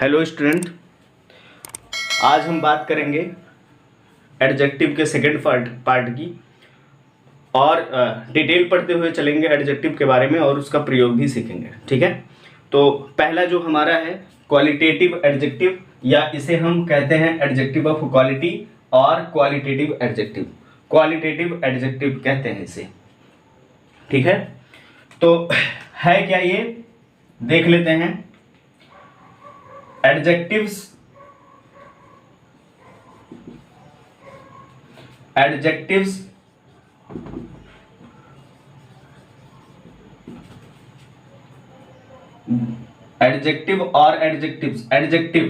Hello student, आज हम बात करेंगे एडजेक्टिव के सेकंड पार्ट की और डिटेल पढ़ते हुए चलेंगे एडजेक्टिव के बारे में और उसका प्रयोग भी सीखेंगे। ठीक है, तो पहला जो हमारा है क्वालिटेटिव एडजेक्टिव, या इसे हम कहते हैं एडजेक्टिव ऑफ क्वालिटी और क्वालिटेटिव एडजेक्टिव। क्वालिटेटिव एडजेक्टिव कहते हैं इसे। ठीक है, तो है क्या ये देख लेते हैं। एडजेक्टिव्स एडजेक्टिव और adjectives, adjective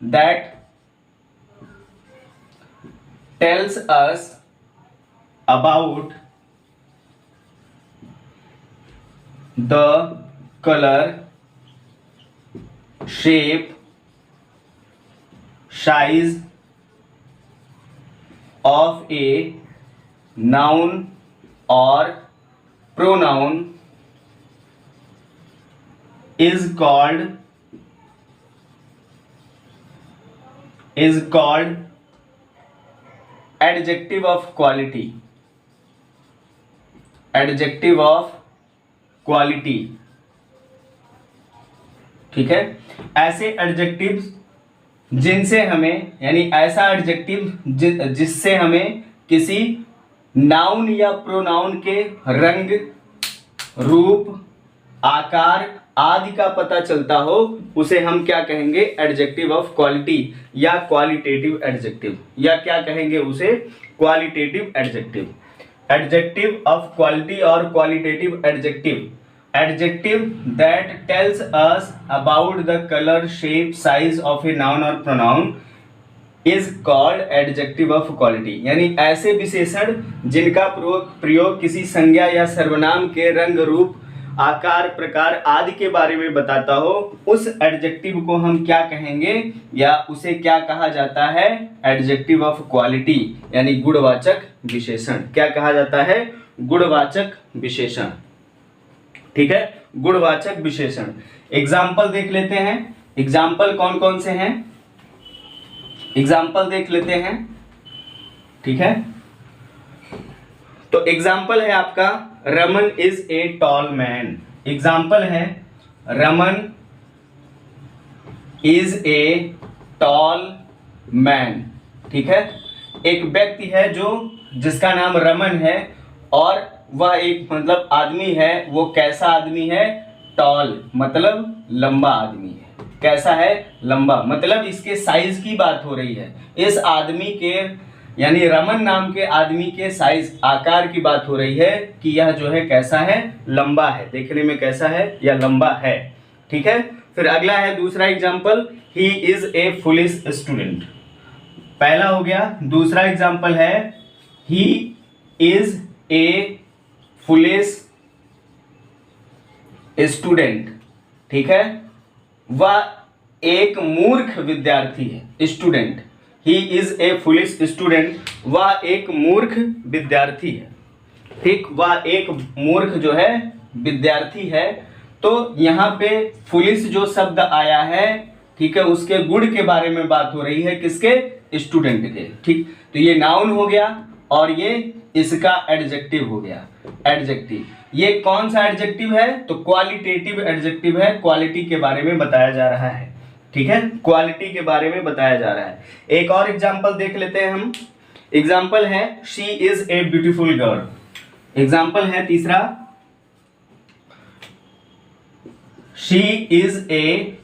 that tells us about the color, shape, size of a noun or pronoun is called adjective of quality। adjective of quality। ठीक है, ऐसे एडजेक्टिव्स जिनसे हमें, यानी ऐसा एडजेक्टिव जिससे हमें किसी नाउन या प्रोनाउन के रंग, रूप, आकार आदि का पता चलता हो, उसे हम क्या कहेंगे? एडजेक्टिव ऑफ क्वालिटी या क्वालिटेटिव एडजेक्टिव, या क्या कहेंगे उसे? Qualitative adjective. Adjective of quality और qualitative adjective, adjective that tells us about the colour, shape, size of a noun और pronoun is called adjective of quality. यानी ऐसे विशेषण जिनका प्रयोग किसी संज्ञा या सर्वनाम के रंग, रूप, आकार, प्रकार आदि के बारे में बताता हो, उस एडजेक्टिव को हम क्या कहेंगे, या उसे क्या कहा जाता है? एडजेक्टिव ऑफ क्वालिटी, यानी गुणवाचक विशेषण। क्या कहा जाता है? गुणवाचक विशेषण। ठीक है, गुणवाचक विशेषण। एग्जाम्पल देख लेते हैं। एग्जाम्पल कौन कौन से हैं? एग्जाम्पल देख लेते हैं। ठीक है, तो एग्जाम्पल है आपका Raman is a tall man. Example है Raman is a tall man. ठीक है, एक व्यक्ति है जिसका नाम रमन है और वह एक मतलब आदमी है। वो कैसा आदमी है? टॉल मतलब लंबा आदमी है। कैसा है? लंबा। मतलब इसके साइज की बात हो रही है। इस आदमी के, यानी रमन नाम के आदमी के साइज, आकार की बात हो रही है कि यह जो है कैसा है? लंबा है। देखने में कैसा है? या लंबा है। ठीक है, फिर अगला है दूसरा example, he is a foolish student. पहला हो गया। दूसरा एग्जाम्पल है he is a foolish student. ठीक है, वह एक मूर्ख विद्यार्थी है। Student, he is a foolish student, वह एक मूर्ख विद्यार्थी है। ठीक, वह एक मूर्ख जो है विद्यार्थी है। तो यहाँ पे फुलिश जो शब्द आया है, ठीक है, उसके गुण के बारे में बात हो रही है। किसके? स्टूडेंट के। ठीक, तो ये नाउन हो गया और ये इसका एडजेक्टिव हो गया। एडजेक्टिव, ये कौन सा एडजेक्टिव है? तो क्वालिटेटिव एडजेक्टिव है। क्वालिटी के बारे में बताया जा रहा है। ठीक है, क्वालिटी के बारे में बताया जा रहा है। एक और एग्जाम्पल देख लेते हैं हम। एग्जाम्पल है she is a beautiful girl. Example है तीसरा, she is a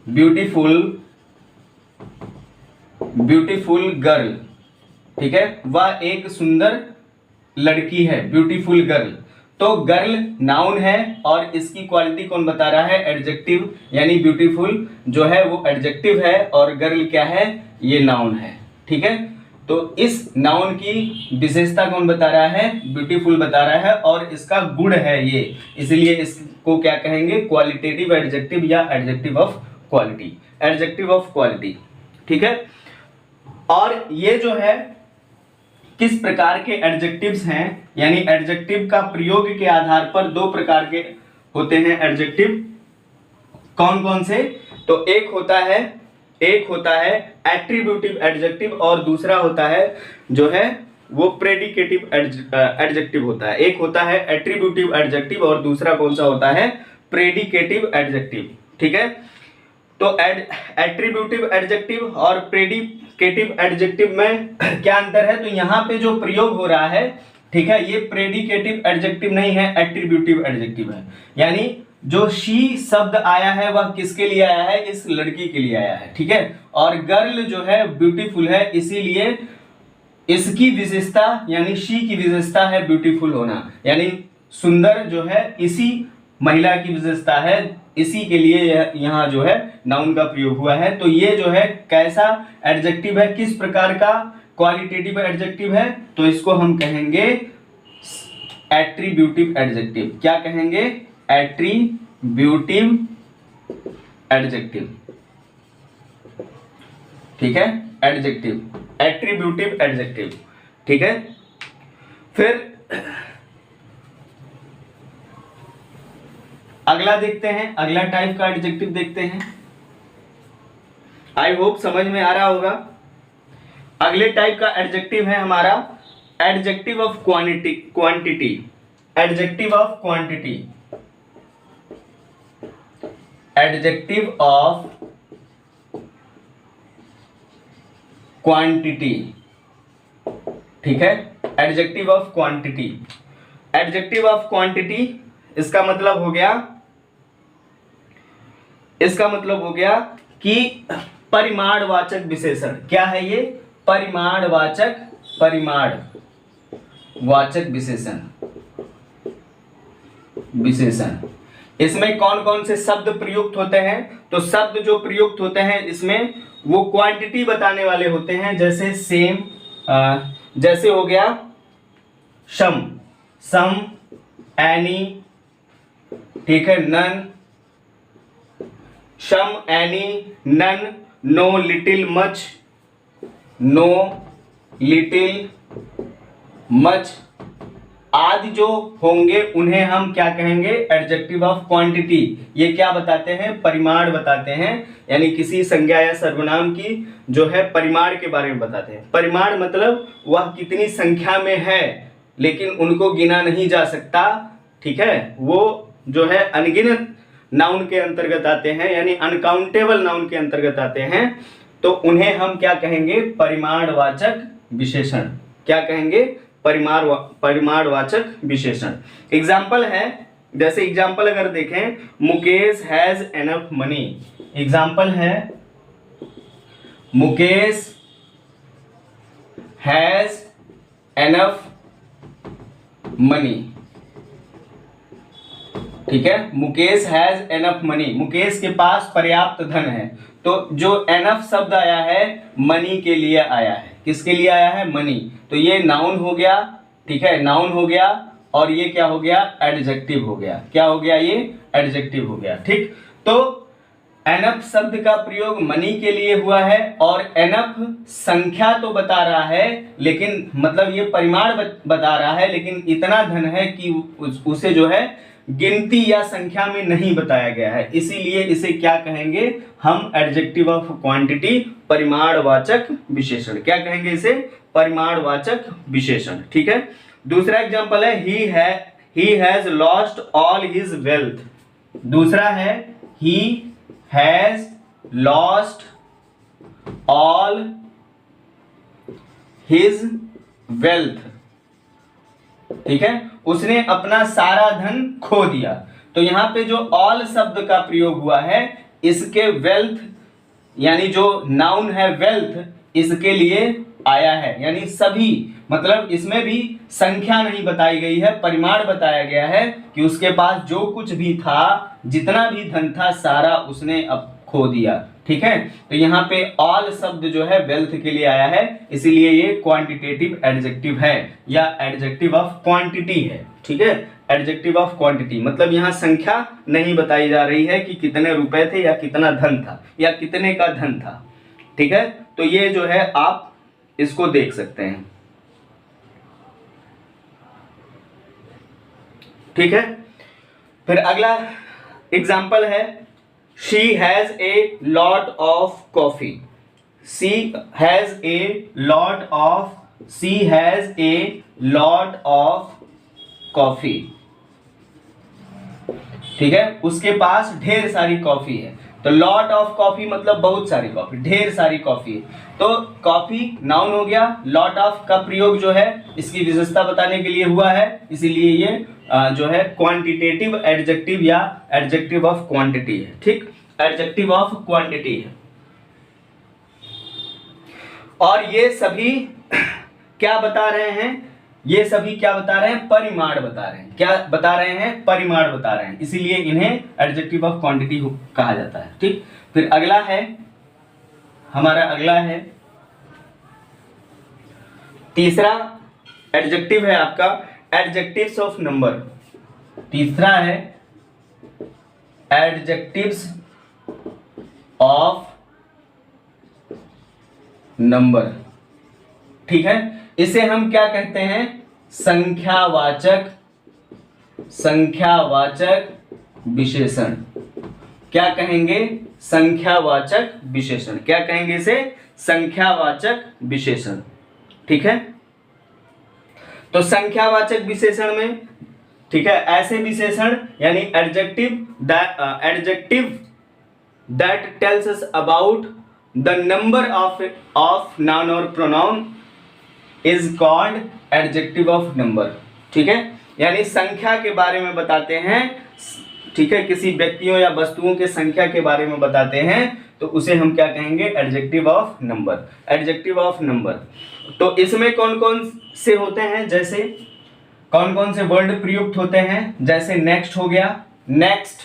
beautiful girl. ठीक है, वह एक सुंदर लड़की है। ब्यूटीफुल गर्ल, तो गर्ल नाउन है और इसकी क्वालिटी कौन बता रहा है? एडजेक्टिव, यानी ब्यूटीफुल जो है वो एडजेक्टिव है और गर्ल क्या है? ये नाउन है। ठीक है, तो इस नाउन की विशेषता कौन बता रहा है? ब्यूटीफुल बता रहा है और इसका गुण है ये, इसलिए इसको क्या कहेंगे? क्वालिटेटिव एडजेक्टिव या adjective of quality. Adjective of quality. ठीक है, और ये जो है किस प्रकार के एडजेक्टिव्स हैं, यानी एडजेक्टिव का प्रयोग के आधार पर दो प्रकार के होते हैं एडजेक्टिव। कौन कौन से? तो एक होता है एट्रीब्यूटिव एडजेक्टिव और दूसरा होता है जो है वो प्रेडिकेटिव एडजेक्टिव होता है। एक होता है एट्रीब्यूटिव एडजेक्टिव और दूसरा कौन सा होता है, प्रेडिकेटिव एडजेक्टिव। ठीक है, तो एट्रीब्यूटिव एडजेक्टिव और प्रेडिकेटिव एडजेक्टिव में क्या अंतर है, तो यहाँ पे जो प्रयोग हो रहा है, ठीक है, ये प्रेडिकेटिव एडजेक्टिव नहीं है, एट्रीब्यूटिव एडजेक्टिव है। यानी जो शी शब्द आया है वह किसके लिए आया है, इस लड़की के लिए आया है। ठीक है, और गर्ल जो है ब्यूटीफुल है, इसीलिए इसकी विशेषता यानी शी की विशेषता है ब्यूटीफुल होना, यानी सुंदर जो है इसी महिला की विशेषता है, इसी के लिए यहाँ जो है नाउन का प्रयोग हुआ है। तो ये जो है कैसा एडजेक्टिव है, किस प्रकार का क्वालिटेटिव एडजेक्टिव है, तो इसको हम कहेंगे एट्रीब्यूटिव एडजेक्टिव। क्या कहेंगे, एट्रीब्यूटिव एडजेक्टिव। ठीक है, एडजेक्टिव, एट्रीब्यूटिव एडजेक्टिव। ठीक है, फिर अगला देखते हैं, अगला टाइप का एडजेक्टिव देखते हैं। आई होप समझ में आ रहा होगा। अगले टाइप का एडजेक्टिव है हमारा adjective of quantity. Adjective of quantity, adjective of quantity. ठीक है, adjective of quantity. Adjective of quantity इसका मतलब हो गया कि परिमाणवाचक विशेषण। क्या है ये, परिमाणवाचक विशेषण। इसमें कौन कौन से शब्द प्रयुक्त होते हैं, तो शब्द जो प्रयुक्त होते हैं इसमें वो क्वांटिटी बताने वाले होते हैं। जैसे सेम, जैसे हो गया सम, एनी, ठीक है, none, some, any, none, no, little, much आदि जो होंगे उन्हें हम क्या कहेंगे, एडजेक्टिव ऑफ क्वांटिटी। ये क्या बताते हैं, परिमाण बताते हैं, यानी किसी संज्ञा या सर्वनाम की जो है परिमाण के बारे में बताते हैं। परिमाण मतलब वह कितनी संख्या में है लेकिन उनको गिना नहीं जा सकता। ठीक है, वो जो है अनगिनत नाउन के अंतर्गत आते हैं, यानी अनकाउंटेबल नाउन के अंतर्गत आते हैं, तो उन्हें हम क्या कहेंगे, परिमाणवाचक विशेषण। क्या कहेंगे, परिमाणवाचक विशेषण। एग्जाम्पल है, जैसे एग्जाम्पल अगर देखें, Mukesh has enough money. Example है, मुकेश हैज एनफ मनी। ठीक है, Mukesh has enough money, Mukesh के पास पर्याप्त धन है। तो जो एनफ शब्द आया है मनी के लिए आया है। किसके लिए आया है, मनी। तो ये नाउन हो गया। ठीक है, नाउन हो गया, और ये क्या हो गया, एडजेक्टिव हो गया। क्या हो गया, ये एडजेक्टिव हो गया। ठीक, तो एनफ शब्द का प्रयोग मनी के लिए हुआ है, और एनफ संख्या तो बता रहा है, लेकिन मतलब ये परिमाण बता रहा है, लेकिन इतना धन है कि उसे जो है गिनती या संख्या में नहीं बताया गया है, इसीलिए इसे क्या कहेंगे हम, एडजेक्टिव ऑफ क्वांटिटी, परिमाणवाचक विशेषण। क्या कहेंगे इसे, परिमाणवाचक विशेषण। ठीक है, दूसरा एग्जांपल है, he has lost all his wealth. दूसरा है, he has lost all his wealth. ठीक है, उसने अपना सारा धन खो दिया। तो यहाँ पे जो ऑल शब्द का प्रयोग हुआ है, इसके वेल्थ यानी जो नाउन है वेल्थ, इसके लिए आया है, यानी सभी, मतलब इसमें भी संख्या नहीं बताई गई है, परिमाण बताया गया है कि उसके पास जो कुछ भी था, जितना भी धन था, सारा उसने अब खो दिया। ठीक है, तो यहाँ पे ऑल शब्द जो है वेल्थ के लिए आया है, इसीलिए ये क्वांटिटेटिव एडजेक्टिव है या एडजेक्टिव ऑफ क्वांटिटी है। ठीक है, एडजेक्टिव ऑफ क्वांटिटी मतलब यहाँ संख्या नहीं बताई जा रही है कि कितने रुपए थे या कितना धन था या कितने का धन था। ठीक है, तो ये जो है आप इसको देख सकते हैं। ठीक है, फिर अगला एग्जाम्पल है, she has a lot of coffee, she has a lot of coffee, ठीक है, उसके पास ढेर सारी कॉफी है। तो लॉट ऑफ कॉफी मतलब बहुत सारी कॉफी, ढेर सारी कॉफी है। तो कॉफी नाउन हो गया, लॉट ऑफ का प्रयोग जो है इसकी विशेषता बताने के लिए हुआ है, इसीलिए ये जो है क्वांटिटेटिव एडजेक्टिव या एडजेक्टिव ऑफ क्वांटिटी है, ठीक, एडजेक्टिव ऑफ क्वांटिटी है। और ये सभी क्या बता रहे हैं, ये सभी क्या बता रहे हैं, परिमाण बता रहे हैं। क्या बता रहे हैं, परिमाण बता रहे हैं, इसीलिए इन्हें एडजेक्टिव ऑफ क्वांटिटी कहा जाता है, ठीक। फिर अगला है हमारा, अगला है तीसरा एडजेक्टिव है आपका एडजेक्टिव्स ऑफ नंबर। तीसरा है एडजेक्टिव्स ऑफ नंबर, ठीक है। इसे हम क्या कहते हैं, संख्यावाचक विशेषण। क्या कहेंगे, संख्यावाचक विशेषण। क्या कहेंगे इसे, संख्यावाचक विशेषण, ठीक है। तो संख्यावाचक विशेषण में, ठीक है, ऐसे विशेषण यानी adjective that tells us about the number of noun और pronoun is called adjective of number, ठीक है। यानी संख्या के बारे में बताते हैं, ठीक है, किसी व्यक्तियों या वस्तुओं के संख्या के बारे में बताते हैं, तो उसे हम क्या कहेंगे, adjective of number, adjective of number. तो इसमें कौन कौन से होते हैं, जैसे कौन कौन से वर्ड प्रयुक्त होते हैं, जैसे नेक्स्ट हो गया, next,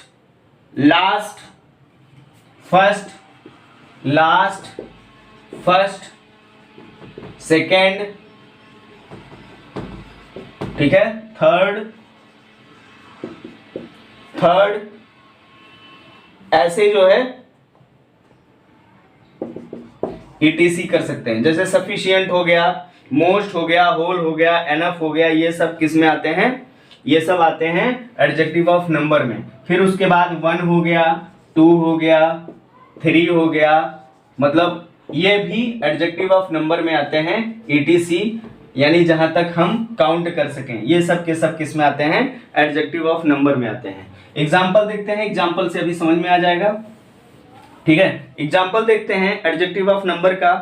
last, first, last, first, second, ठीक है, थर्ड, ऐसे जो है ETC कर सकते हैं। जैसे सफिशिएंट हो गया, मोस्ट हो गया, होल हो गया, एनफ हो गया, ये सब किस में आते हैं, ये सब आते हैं एडजेक्टिव ऑफ नंबर में। फिर उसके बाद 1 हो गया, 2 हो गया, 3 हो गया, मतलब ये भी एडजेक्टिव ऑफ नंबर में आते हैं, ETC, यानी जहां तक हम काउंट कर सकें, ये सब के सब किस में आते हैं, एडजेक्टिव ऑफ नंबर में आते हैं। एग्जाम्पल देखते हैं, एग्जाम्पल से अभी समझ में आ जाएगा, ठीक है। एग्जाम्पल देखते हैं एडजेक्टिव ऑफ नंबर का।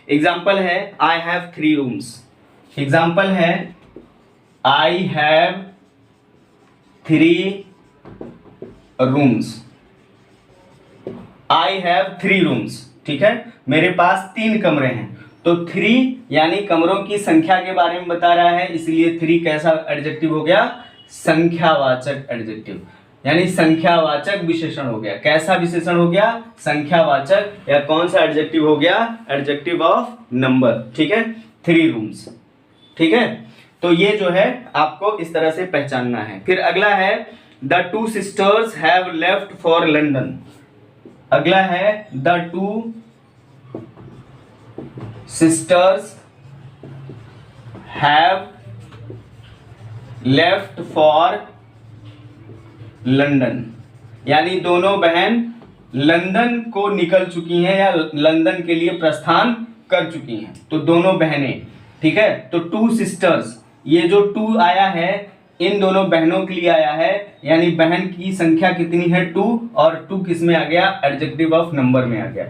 एग्जाम्पल है आई हैव 3 रूम्स। एग्जाम्पल है I have 3 rooms. I have 3 rooms, ठीक है, मेरे पास 3 कमरे हैं। तो 3 यानी कमरों की संख्या के बारे में बता रहा है, इसलिए 3 कैसा एडजेक्टिव हो गया, संख्यावाचक एडजेक्टिव, यानी संख्यावाचक विशेषण हो गया। कैसा विशेषण हो गया, संख्यावाचक, या कौन सा एडजेक्टिव हो गया, एडजेक्टिव ऑफ नंबर, ठीक है, 3 रूम्स, ठीक है। तो ये जो है आपको इस तरह से पहचानना है। फिर अगला है the 2 sisters have left for London. अगला है the 2 sisters have left for London, यानी दोनों बहन लंदन को निकल चुकी हैं या लंदन के लिए प्रस्थान कर चुकी हैं। तो दोनों बहनें, ठीक है। तो 2 सिस्टर्स, ये जो 2 आया है इन दोनों बहनों के लिए आया है, यानी बहन की संख्या कितनी है, 2, और 2 किस में आ गया, एडजेक्टिव ऑफ नंबर में आ गया।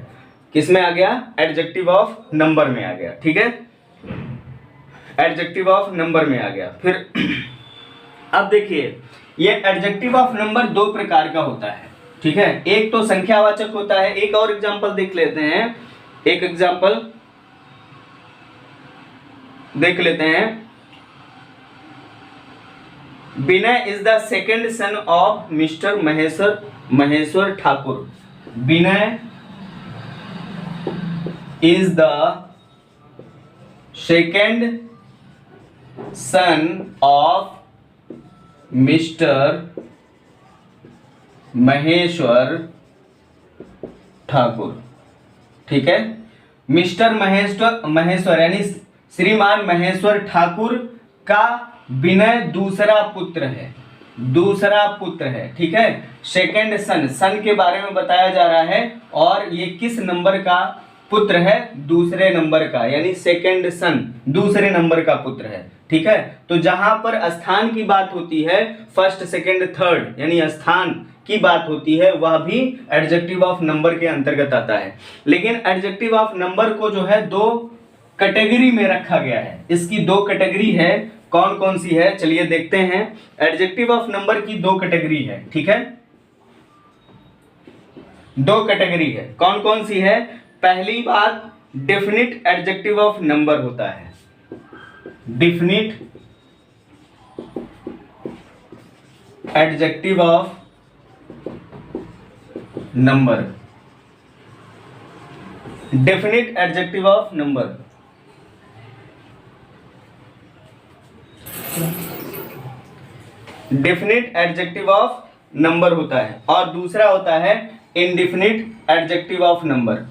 किस में आ गया, एडजेक्टिव ऑफ नंबर में आ गया, ठीक है, एडजेक्टिव ऑफ नंबर में आ गया। फिर अब देखिए, ये एडजेक्टिव ऑफ नंबर 2 प्रकार का होता है, ठीक है। एक तो संख्यावाचक होता है। एक और एग्जांपल देख लेते हैं, एक एग्जांपल देख लेते हैं। Vinay is the second son of mister Maheshwar Thakur. Vinay is the second son of Mr. Maheshwar Thakur, ठीक है। मिस्टर महेश्वर यानी श्रीमान महेश्वर ठाकुर का विनय दूसरा पुत्र है, दूसरा पुत्र है, ठीक है। सेकंड सन, सन के बारे में बताया जा रहा है और ये किस नंबर का पुत्र है, दूसरे नंबर का, यानी सेकंड सन दूसरे नंबर का पुत्र है, ठीक है। तो जहां पर स्थान की बात होती है, फर्स्ट सेकंड थर्ड यानी स्थान की बात होती है, वह भी एडजेक्टिव ऑफ नंबर के अंतर्गत आता है। लेकिन एडजेक्टिव ऑफ नंबर को जो है दो कैटेगरी में रखा गया है। इसकी दो कैटेगरी है, कौन कौन सी है चलिए देखते हैं। एडजेक्टिव ऑफ नंबर की दो कैटेगरी है, ठीक है, दो कैटेगरी है। कौन कौन सी है? पहली बात, डेफिनिट एडजेक्टिव ऑफ नंबर होता है, definite adjective of number, definite adjective of number. Definite adjective of number होता है और दूसरा होता है indefinite adjective of number.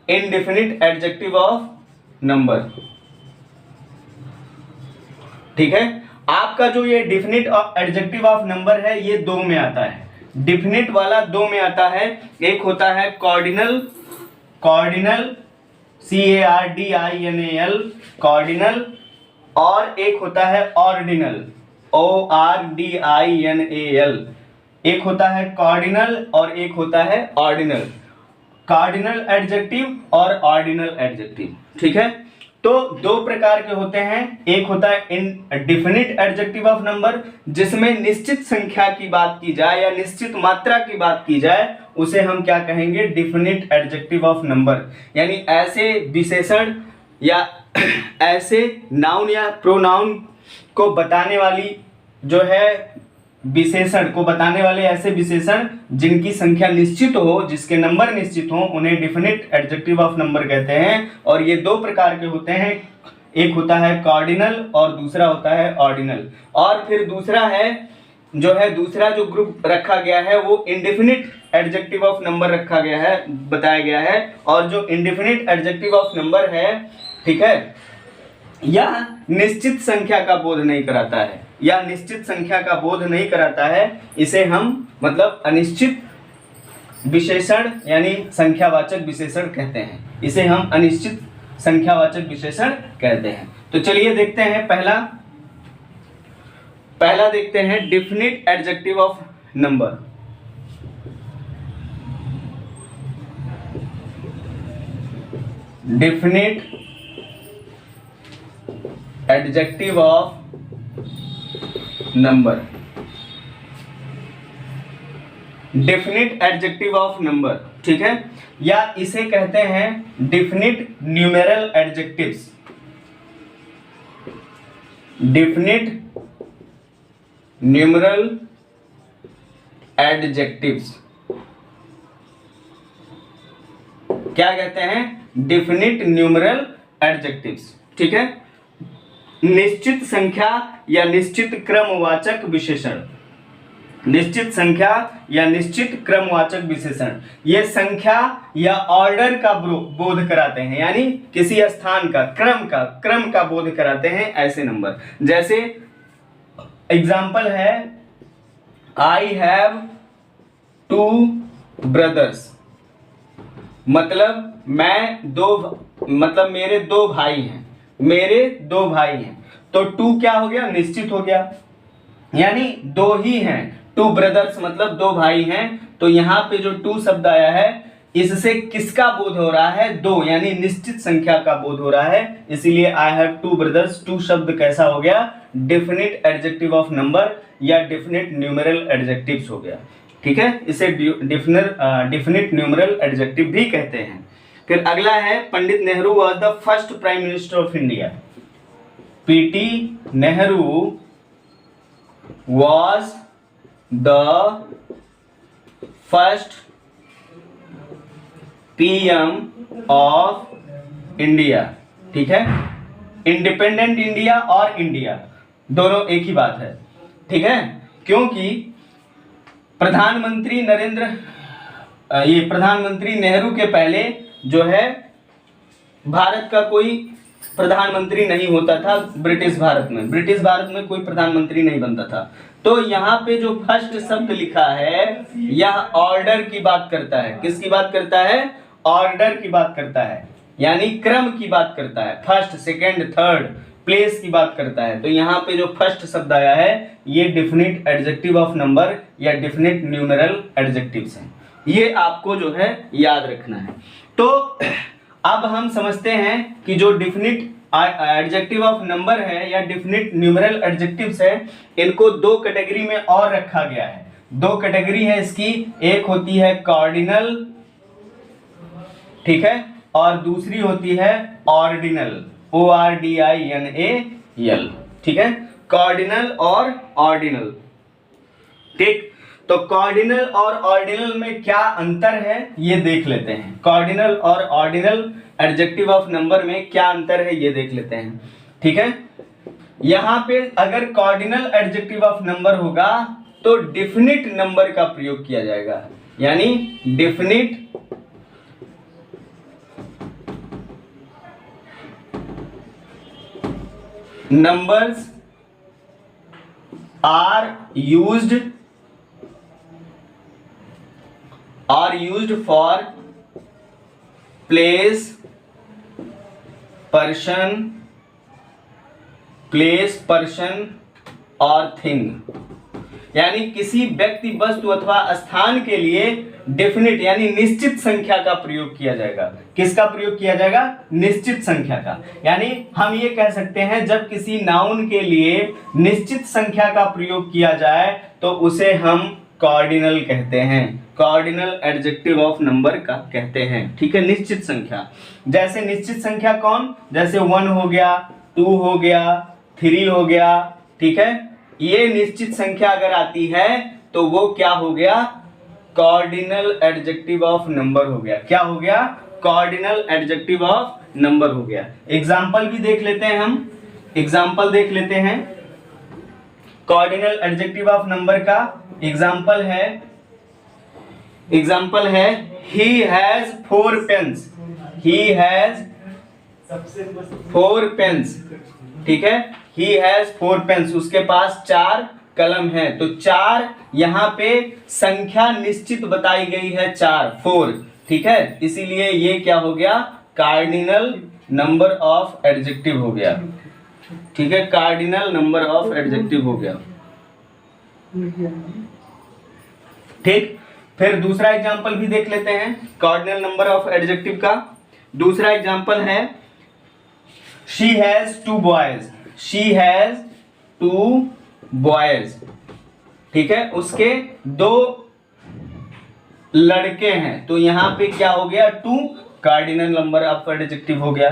Indefinite adjective of number, ठीक है। आपका जो ये डेफिनिट एडजेक्टिव ऑफ नंबर है ये दो में आता है, डेफिनिट वाला दो में आता है। एक होता है कॉर्डिनल, कॉर्डिनल CARDINAL कॉर्डिनल, और एक होता है ऑर्डिनल ORDINAL। एक होता है कॉर्डिनल और एक होता है ऑर्डिनल, कार्डिनल एडजेक्टिव और ऑर्डिनल एडजेक्टिव, ठीक है। तो दो प्रकार के होते हैं, एक होता है इंडेफिनिट एडजेक्टिव ऑफ नंबर, जिसमें निश्चित संख्या की बात की जाए या निश्चित मात्रा की बात की जाए, उसे हम क्या कहेंगे? Definite adjective of number. यानी ऐसे विशेषण या ऐसे नाउन या प्रोनाउन को बताने वाली जो है, विशेषण को बताने वाले ऐसे विशेषण जिनकी संख्या निश्चित हो, जिसके नंबर निश्चित हो, उन्हें डेफिनिट एडजेक्टिव ऑफ नंबर कहते हैं। और ये दो प्रकार के होते हैं, एक होता है कार्डिनल और दूसरा होता है ऑर्डिनल। और फिर दूसरा है जो है, दूसरा जो ग्रुप रखा गया है वो इंडेफिनिट एडजेक्टिव ऑफ नंबर रखा गया है, बताया गया है। और जो इंडेफिनिट एडजेक्टिव ऑफ नंबर है, ठीक है, यह निश्चित संख्या का बोध नहीं कराता है, या निश्चित संख्या का बोध नहीं कराता है, इसे हम मतलब अनिश्चित विशेषण यानी संख्यावाचक विशेषण कहते हैं, इसे हम अनिश्चित संख्यावाचक विशेषण कहते हैं। तो चलिए देखते हैं, पहला देखते हैं definite adjective of number. Definite adjective of number, definite adjective of number, ठीक है, या इसे कहते हैं definite numeral adjectives. Definite numeral adjectives क्या कहते हैं? डेफिनिट न्यूमेरल एडजेक्टिव्स, ठीक है। निश्चित संख्या या निश्चित क्रमवाचक विशेषण, निश्चित संख्या या निश्चित क्रमवाचक विशेषण, ये संख्या या ऑर्डर का बोध कराते हैं, यानी किसी स्थान का, क्रम का बोध कराते हैं ऐसे नंबर। जैसे एग्जाम्पल है, आई हैव 2 ब्रदर्स, मतलब मेरे 2 भाई हैं, मेरे 2 भाई हैं। तो 2 क्या हो गया? निश्चित हो गया, यानी 2 ही हैं। 2 ब्रदर्स मतलब 2 भाई हैं। तो यहाँ पे जो 2 शब्द आया है, इससे किसका बोध हो रहा है? 2, यानी निश्चित संख्या का बोध हो रहा है। इसीलिए आई हैव 2 ब्रदर्स, 2 शब्द कैसा हो गया? डेफिनिट एडजेक्टिव ऑफ नंबर या डेफिनिट न्यूमेरल एडजेक्टिव्स हो गया, ठीक है। इसे डेफिनिट न्यूमेरल एडजेक्टिव भी कहते हैं। फिर अगला है, Pandit Nehru was the first prime minister of India. PT Nehru was the first PM of India, ठीक है। इंडिपेंडेंट इंडिया और इंडिया दोनों एक ही बात है, ठीक है, क्योंकि प्रधानमंत्री नेहरू के पहले जो है भारत का कोई प्रधानमंत्री नहीं होता था, ब्रिटिश भारत में कोई प्रधानमंत्री नहीं बनता था। तो यहाँ पे जो फर्स्ट शब्द लिखा है यह ऑर्डर की बात करता है। किसकी बात करता है? ऑर्डर की बात करता है, यानी क्रम की बात करता है। फर्स्ट, सेकंड, थर्ड, प्लेस की बात करता है। तो यहाँ पे जो फर्स्ट शब्द आया है ये डिफिनिट एडजेक्टिव ऑफ नंबर या डिफिनिट न्यूमेरल एडजेक्टिव्स हैं। ये आपको जो है याद रखना है। तो अब हम समझते हैं कि जो डिफिनिट एडजेक्टिव ऑफ नंबर है या डिफिनिट न्यूमेरल एडजेक्टिव्स है, इनको दो कैटेगरी में और रखा गया है। दो कैटेगरी है इसकी, एक होती है कार्डिनल, ठीक है, और दूसरी होती है ऑर्डिनल, ORDINAL, ठीक है, कार्डिनल और ऑर्डिनल। ठीक, तो कार्डिनल और ऑर्डिनल में क्या अंतर है ये देख लेते हैं। कार्डिनल और ऑर्डिनल एडजेक्टिव ऑफ नंबर में क्या अंतर है ये देख लेते हैं। ठीक है, यहां पे अगर कार्डिनल एडजेक्टिव ऑफ नंबर होगा तो डिफिनिट नंबर का प्रयोग किया जाएगा, यानी definite numbers are used for place, person और thing, यानी किसी व्यक्ति, वस्तु अथवा स्थान के लिए डेफिनिट यानी निश्चित संख्या का प्रयोग किया जाएगा। किसका प्रयोग किया जाएगा? निश्चित संख्या का। यानी हम ये कह सकते हैं जब किसी नाउन के लिए निश्चित संख्या का प्रयोग किया जाए तो उसे हम कार्डिनल कहते हैं, कार्डिनल एडजेक्टिव ऑफ नंबर का कहते हैं। ठीक है, निश्चित संख्या। जैसे निश्चित संख्या कौन? जैसे 1 हो गया, 2 हो गया, 3 हो गया। ठीक है, ये निश्चित संख्या अगर आती है तो वो क्या हो गया? कार्डिनल एडजेक्टिव ऑफ नंबर हो गया। क्या हो गया? कार्डिनल एडजेक्टिव ऑफ नंबर हो गया। एग्जाम्पल भी देख लेते हैं हम, एग्जाम्पल देख लेते हैं कार्डिनल एडजेक्टिव ऑफ नंबर का। एग्जाम्पल है he has 4 pens, he has 4 pens. ठीक है, ही हैज 4 पेन्स, उसके पास 4 कलम है। तो 4 यहाँ पे संख्या निश्चित बताई गई है, 4। ठीक है, इसीलिए ये क्या हो गया? कार्डिनल नंबर ऑफ एडजेक्टिव हो गया। ठीक है, कार्डिनल नंबर ऑफ एडजेक्टिव हो गया। ठीक, फिर दूसरा एग्जांपल भी देख लेते हैं कार्डिनल नंबर ऑफ एडजेक्टिव का। दूसरा एग्जांपल है she has 2 boys, she has 2 boys. ठीक है, उसके 2 लड़के हैं। तो यहां पे क्या हो गया? 2 कार्डिनल नंबर ऑफ एडजेक्टिव हो गया,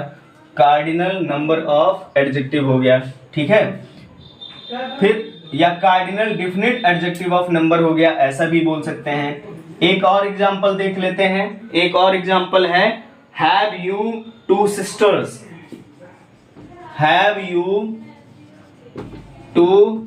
कार्डिनल नंबर ऑफ एडजेक्टिव हो गया। ठीक है, फिर या cardinal definite adjective of number हो गया, ऐसा भी बोल सकते हैं। एक और एग्जांपल देख लेते हैं। एक और एग्जांपल है have you 2 sisters, have you 2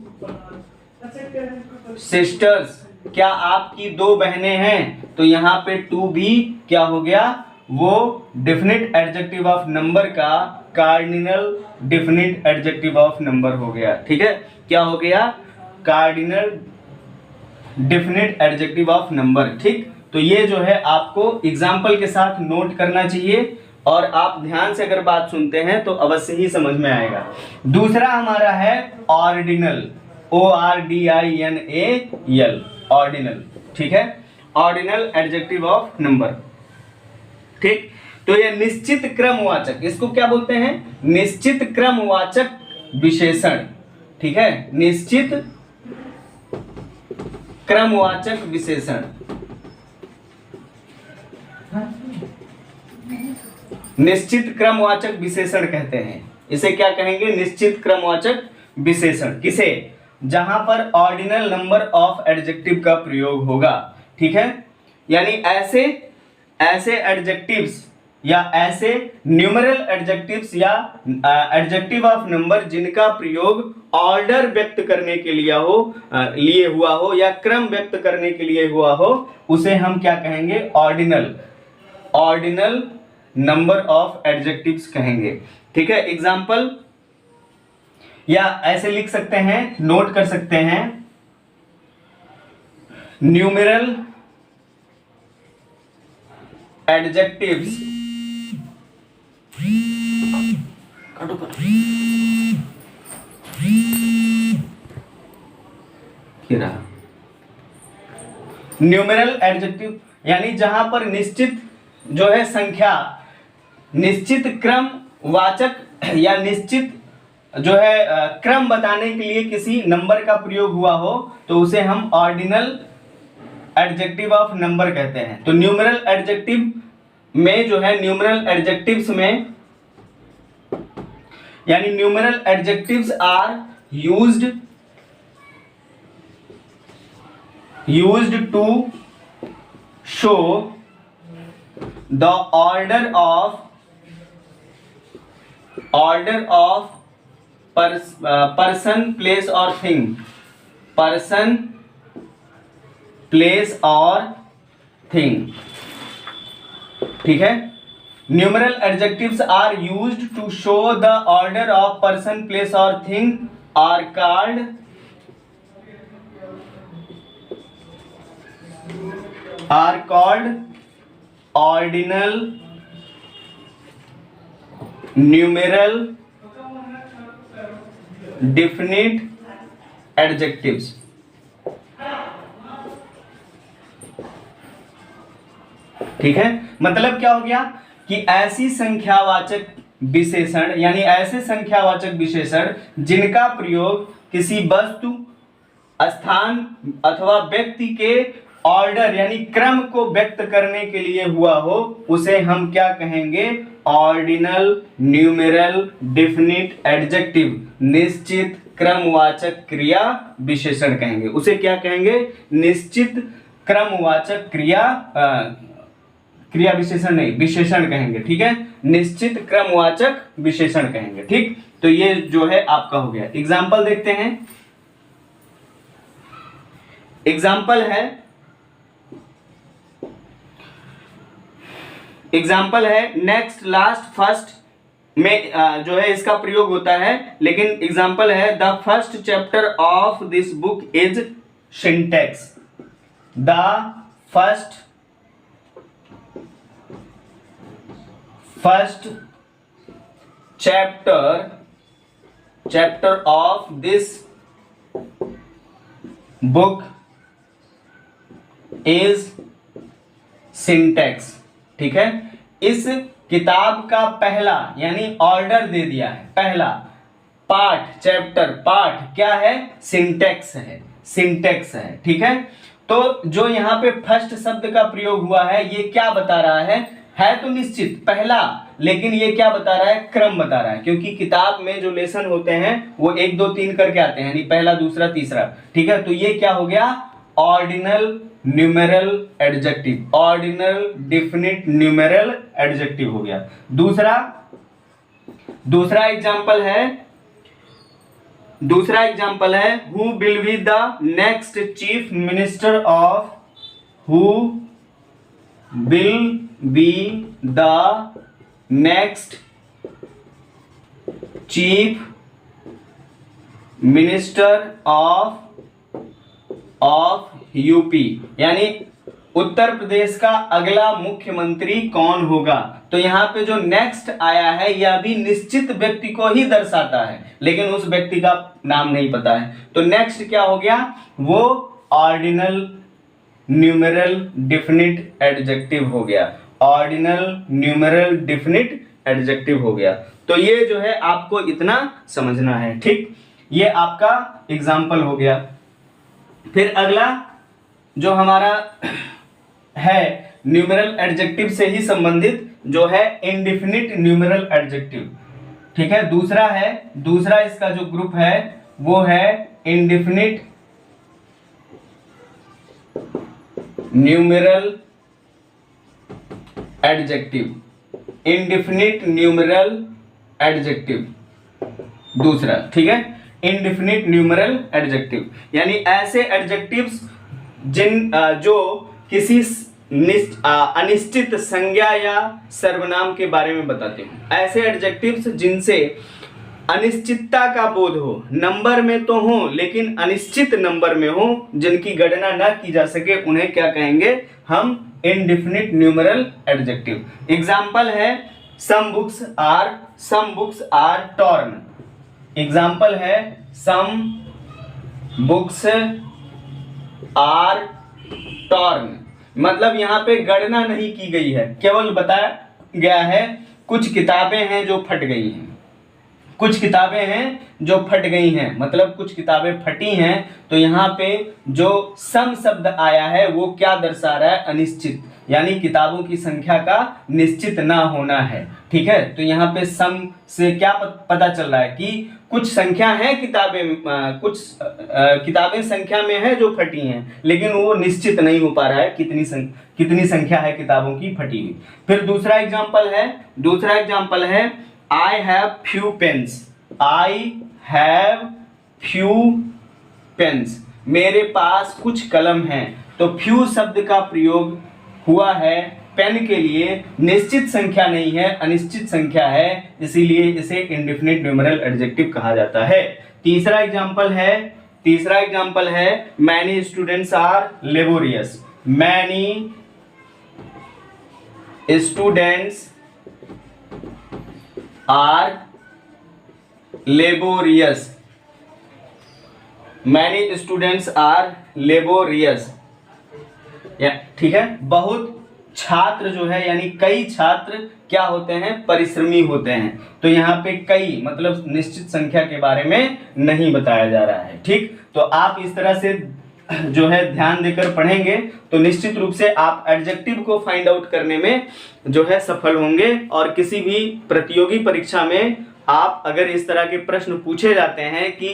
sisters, क्या आपकी 2 बहनें हैं? तो यहाँ पे 2 भी क्या हो गया? वो डिफिनिट एडजेक्टिव ऑफ नंबर का cardinal definite adjective of number हो गया। ठीक है, क्या हो गया? Cardinal definite adjective of number. ठीक, तो ये जो है आपको एग्जाम्पल के साथ नोट करना चाहिए और आप ध्यान से अगर बात सुनते हैं तो अवश्य ही समझ में आएगा। दूसरा हमारा है ऑर्डिनल, ORDINAL, ऑर्डिनल। ठीक है, ऑर्डिनल एडजेक्टिव ऑफ नंबर। ठीक, तो ये निश्चित क्रमवाचक, इसको क्या बोलते हैं? निश्चित क्रमवाचक विशेषण। ठीक है, निश्चित क्रमवाचक विशेषण, निश्चित क्रमवाचक विशेषण कहते हैं। इसे क्या कहेंगे? निश्चित क्रमवाचक विशेषण। किसे? जहां पर ऑर्डिनल नंबर ऑफ एडजेक्टिव का प्रयोग होगा। ठीक है, यानी ऐसे एडजेक्टिव्स या ऐसे न्यूमेरल एडजेक्टिव्स या एडजेक्टिव ऑफ नंबर जिनका प्रयोग ऑर्डर व्यक्त करने के लिए हुआ हो या क्रम व्यक्त करने के लिए हुआ हो, उसे हम क्या कहेंगे? ऑर्डिनल नंबर ऑफ एडजेक्टिव्स कहेंगे। ठीक है, एग्जाम्पल या ऐसे लिख सकते हैं, नोट कर सकते हैं, न्यूमेरल एडजेक्टिव्स न्यूमेरल एडजेक्टिव यानी जहां पर निश्चित जो है संख्या, निश्चित क्रम वाचक या निश्चित जो है क्रम बताने के लिए किसी नंबर का प्रयोग हुआ हो तो उसे हम ऑर्डिनल एडजेक्टिव ऑफ नंबर कहते हैं। तो न्यूमेरल एडजेक्टिव में जो है न्यूमेरल एडजेक्टिव्स में यानी numeral adjectives are used to show the order of person, place or thing, person, place or thing। ठीक है, numeral adjectives are used to show the order of person, place और thing are called ordinal numeral definite adjectives। ठीक है, मतलब क्या हो गया कि ऐसी संख्यावाचक विशेषण यानी ऐसे संख्यावाचक विशेषण जिनका प्रयोग किसी वस्तु, स्थान अथवा व्यक्ति के ऑर्डर यानी क्रम को व्यक्त करने के लिए हुआ हो उसे हम क्या कहेंगे? ऑर्डिनल न्यूमेरल डेफिनिट एडजेक्टिव, निश्चित क्रमवाचक क्रिया विशेषण कहेंगे। उसे क्या कहेंगे? निश्चित क्रमवाचक क्रिया विशेषण नहीं, विशेषण कहेंगे। ठीक है, निश्चित क्रमवाचक विशेषण कहेंगे। ठीक, तो ये जो है आपका हो गया। एग्जाम्पल देखते हैं। एग्जाम्पल है नेक्स्ट, लास्ट, फर्स्ट में जो है इसका प्रयोग होता है, लेकिन एग्जाम्पल है the first chapter of this book is syntax. The first chapter of this book is syntax. ठीक है, इस किताब का पहला यानी ऑर्डर दे दिया है, पहला पाठ, चैप्टर, पाठ क्या है? सिंटैक्स है, सिंटैक्स है। ठीक है, तो जो यहाँ पे फर्स्ट शब्द का प्रयोग हुआ है ये क्या बता रहा है तो निश्चित पहला, लेकिन ये क्या बता रहा है? क्रम बता रहा है, क्योंकि किताब में जो लेसन होते हैं वो 1 2 3 करके आते हैं, यानी पहला, दूसरा, तीसरा। ठीक है, तो ये क्या हो गया? Ordinal numeral adjective, ordinal definite numeral adjective हो गया। दूसरा एग्जाम्पल है who will be the next chief minister of, who will be the next chief minister of UP, यानी उत्तर प्रदेश का अगला मुख्यमंत्री कौन होगा। तो यहाँ पे जो नेक्स्ट आया है यह भी निश्चित व्यक्ति को ही दर्शाता है, लेकिन उस व्यक्ति का नाम नहीं पता है। तो नेक्स्ट क्या हो गया? वो ऑर्डिनल न्यूमेरल डेफिनिट एडजेक्टिव हो गया, ऑर्डिनल न्यूमेरल डेफिनिट एडजेक्टिव हो गया। तो ये जो है आपको इतना समझना है। ठीक, ये आपका एग्जाम्पल हो गया। फिर अगला जो हमारा है न्यूमेरल एडजेक्टिव से ही संबंधित जो है इंडेफिनिट न्यूमेरल एडजेक्टिव। ठीक है, दूसरा इसका जो ग्रुप है वो है indefinite numeral adjective, indefinite numeral adjective दूसरा। ठीक है, इंडेफिनिट न्यूमेरल एडजेक्टिव यानी ऐसे एडजेक्टिव्स जो किसी अनिश्चित संज्ञा या सर्वनाम के बारे में बताते हैं। ऐसे एडजेक्टिव्स जिनसे अनिश्चितता का बोध हो, नंबर में तो हो लेकिन अनिश्चित नंबर में हो, जिनकी गणना ना की जा सके, उन्हें क्या कहेंगे हम? Indefinite numeral adjective. एग्जाम्पल है some books are torn. Example है सम बुक्स आर टॉर्न, मतलब यहाँ पे गणना नहीं की गई है, केवल बताया गया है कुछ किताबें हैं जो फट गई हैं, कुछ किताबें हैं जो फट गई हैं, मतलब कुछ किताबें फटी हैं। तो यहाँ पे जो सम शब्द आया है वो क्या दर्शा रहा है? अनिश्चित, यानी किताबों की संख्या का निश्चित ना होना है। ठीक है, तो यहाँ पे सम से क्या पता चल रहा है कि कुछ संख्या है किताबें, कुछ किताबें संख्या में है जो फटी हैं, लेकिन वो निश्चित नहीं हो पा रहा है कितनी संख्या है किताबों की फटी हुई। फिर दूसरा एग्जाम्पल है I have few pens. I have few pens, मेरे पास कुछ कलम हैं। तो फ्यू शब्द का प्रयोग हुआ है पेन के लिए, निश्चित संख्या नहीं है, अनिश्चित संख्या है, इसीलिए इसे इंडेफिनिट न्यूमेरल एडजेक्टिव कहा जाता है। तीसरा एग्जाम्पल है many students are laborious. Many students are laborious. Many students are laborious. ठीक है, बहुत छात्र जो है यानी कई छात्र क्या होते हैं? परिश्रमी होते हैं। तो यहाँ पे कई मतलब निश्चित संख्या के बारे में नहीं बताया जा रहा है। ठीक, तो आप इस तरह से जो है ध्यान देकर पढ़ेंगे तो निश्चित रूप से आप एडजेक्टिव को फाइंड आउट करने में जो है सफल होंगे। और किसी भी प्रतियोगी परीक्षा में आप अगर इस तरह के प्रश्न पूछे जाते हैं कि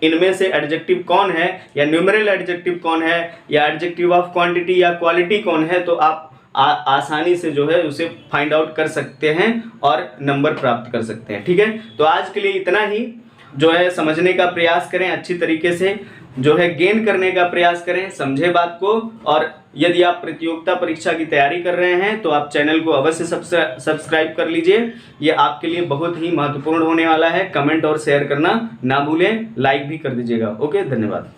इनमें से एडजेक्टिव कौन है या न्यूमेरल एडजेक्टिव कौन है या एडजेक्टिव ऑफ क्वांटिटी या क्वालिटी कौन है, तो आप आसानी से जो है उसे फाइंड आउट कर सकते हैं और नंबर प्राप्त कर सकते हैं। ठीक है, तो आज के लिए इतना ही। जो है समझने का प्रयास करें, अच्छी तरीके से जो है गेन करने का प्रयास करें, समझे बात को। और यदि आप प्रतियोगिता परीक्षा की तैयारी कर रहे हैं तो आप चैनल को अवश्य सब्सक्राइब कर लीजिए, ये आपके लिए बहुत ही महत्वपूर्ण होने वाला है। कमेंट और शेयर करना ना भूलें, लाइक भी कर दीजिएगा। ओके, धन्यवाद।